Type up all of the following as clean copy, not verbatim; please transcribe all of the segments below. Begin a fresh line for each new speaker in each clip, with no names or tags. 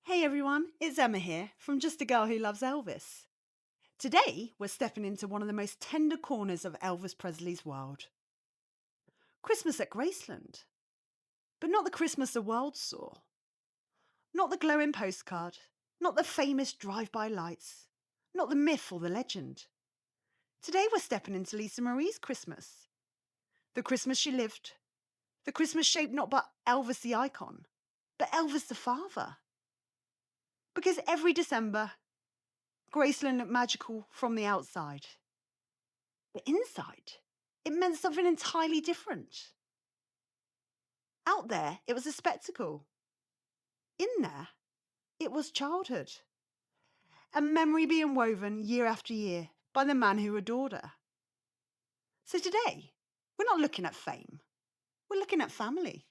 Hey everyone, it's Emma here from Just a Girl Who Loves Elvis. Today we're stepping into one of the most tender corners of Elvis Presley's world. Christmas at Graceland. But not the Christmas the world saw. Not the glowing postcard. Not the famous drive-by lights. Not the myth or the legend. Today we're stepping into Lisa Marie's Christmas. The Christmas she lived. The Christmas shaped not by Elvis the icon, but Elvis the father. Because every December, Graceland looked magical from the outside. But inside, it meant something entirely different. Out there, it was a spectacle. In there, it was childhood. A memory being woven year after year by the man who adored her. So today, we're not looking at fame. We're looking at family.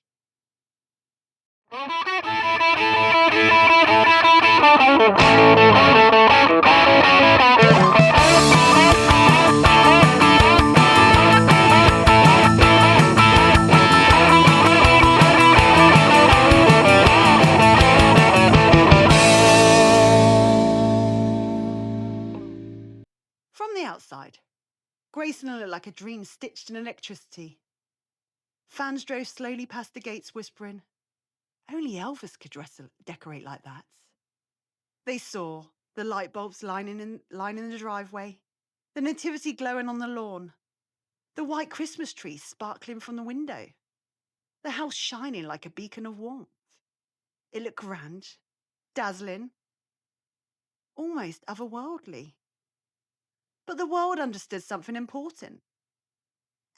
From the outside, Graceland looked like a dream stitched in electricity. Fans drove slowly past the gates whispering, only Elvis could decorate like that. They saw the light bulbs lining the driveway, the nativity glowing on the lawn, the white Christmas tree sparkling from the window, the house shining like a beacon of warmth. It looked grand, dazzling, almost otherworldly. But the world understood something important.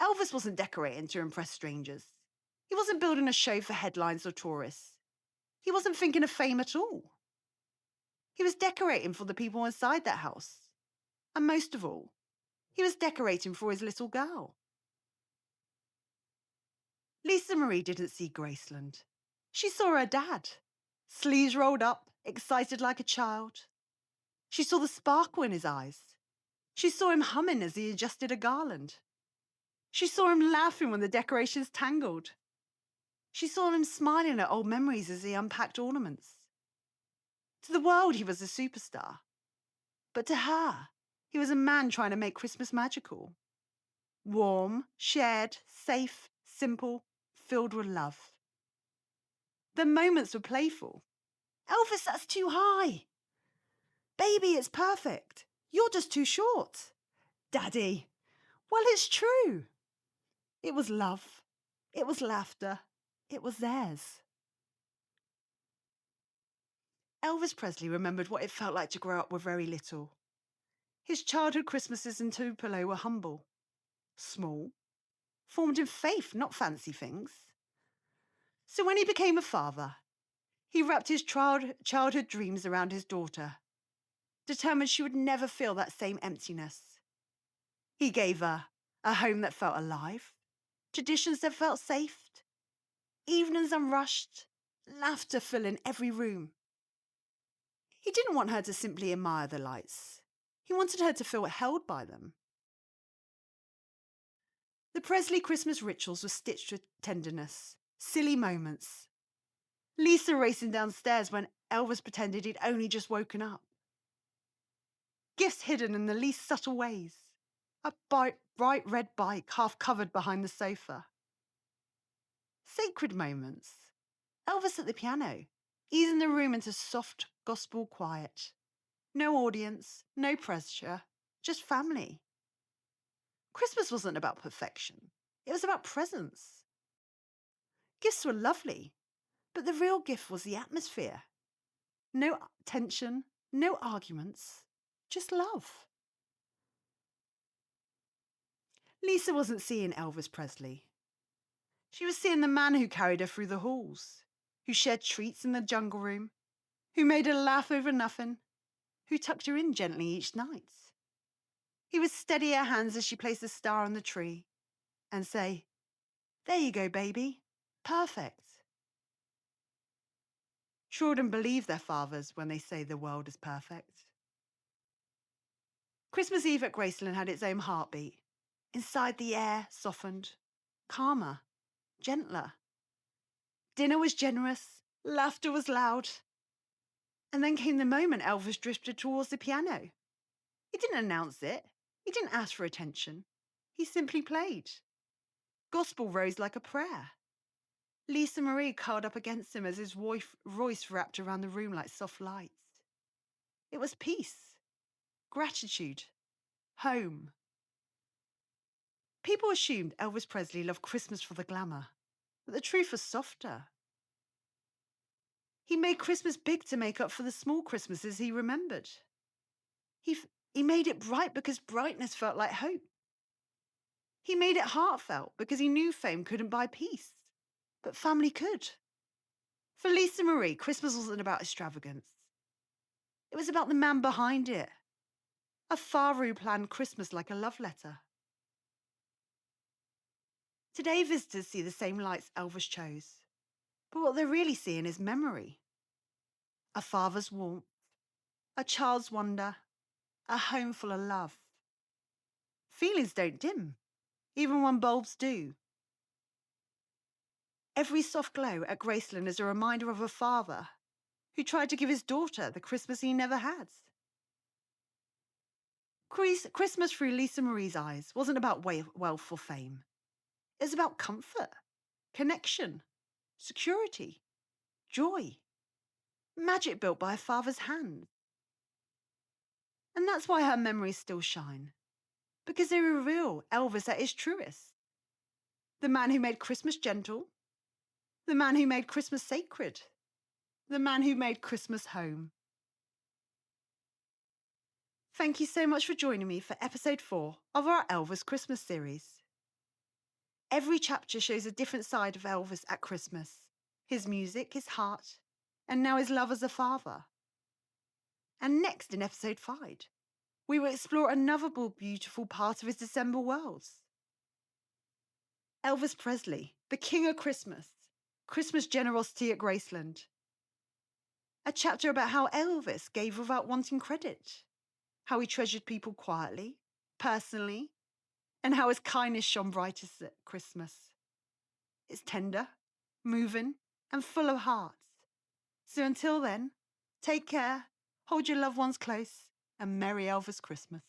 Elvis wasn't decorating to impress strangers. He wasn't building a show for headlines or tourists. He wasn't thinking of fame at all. He was decorating for the people inside that house. And most of all, he was decorating for his little girl. Lisa Marie didn't see Graceland. She saw her dad, sleeves rolled up, excited like a child. She saw the sparkle in his eyes. She saw him humming as he adjusted a garland. She saw him laughing when the decorations tangled. She saw him smiling at old memories as he unpacked ornaments. To the world, he was a superstar. But to her, he was a man trying to make Christmas magical. Warm, shared, safe, simple, filled with love. The moments were playful. Elvis, that's too high. Baby, it's perfect. You're just too short. Daddy, well, it's true. It was love. It was laughter. It was theirs. Elvis Presley remembered what it felt like to grow up with very little. His childhood Christmases in Tupelo were humble, small, formed in faith, not fancy things. So when he became a father, he wrapped his childhood dreams around his daughter, determined she would never feel that same emptiness. He gave her a home that felt alive, traditions that felt safe, evenings unrushed, laughter filling every room. He didn't want her to simply admire the lights. He wanted her to feel held by them. The Presley Christmas rituals were stitched with tenderness, silly moments. Lisa racing downstairs when Elvis pretended he'd only just woken up. Gifts hidden in the least subtle ways. A bright red bike half covered behind the sofa. Sacred moments. Elvis at the piano, easing the room into soft gospel quiet. No audience, no pressure, just family. Christmas wasn't about perfection. It was about presence. Gifts were lovely, but the real gift was the atmosphere. No tension, no arguments, just love. Lisa wasn't seeing Elvis Presley. She was seeing the man who carried her through the halls, who shared treats in the jungle room, who made her laugh over nothing, who tucked her in gently each night. He would steady her hands as she placed a star on the tree and say, "There you go, baby. Perfect." Children believe their fathers when they say the world is perfect. Christmas Eve at Graceland had its own heartbeat. Inside, the air softened, calmer, gentler. Dinner was generous, laughter was loud. And then came the moment Elvis drifted towards the piano. He didn't announce it. He didn't ask for attention. He simply played. Gospel rose like a prayer. Lisa Marie curled up against him as his voice wrapped around the room like soft lights. It was peace, gratitude, home. People assumed Elvis Presley loved Christmas for the glamour, but the truth was softer. He made Christmas big to make up for the small Christmases he remembered. He made it bright because brightness felt like hope. He made it heartfelt because he knew fame couldn't buy peace, but family could. For Lisa Marie, Christmas wasn't about extravagance. It was about the man behind it, a father who planned Christmas like a love letter. Today, visitors see the same lights Elvis chose, but what they're really seeing is memory. A father's warmth, a child's wonder, a home full of love. Feelings don't dim, even when bulbs do. Every soft glow at Graceland is a reminder of a father who tried to give his daughter the Christmas he never had. Christmas through Lisa Marie's eyes wasn't about wealth or fame. It was about comfort, connection, security, joy, magic built by a father's hand. And that's why her memories still shine, because they reveal Elvis at his truest. The man who made Christmas gentle, the man who made Christmas sacred, the man who made Christmas home. Thank you so much for joining me for episode 4 of our Elvis Christmas series. Every chapter shows a different side of Elvis at Christmas. His music, his heart, and now his love as a father. And next in episode 5, we will explore another beautiful part of his December worlds. Elvis Presley, the King of Christmas, Christmas generosity at Graceland. A chapter about how Elvis gave without wanting credit, how he treasured people quietly, personally, and how his kindness shone brightest at Christmas. It's tender, moving, and full of heart. So until then, take care, hold your loved ones close, and Merry Elvis Christmas.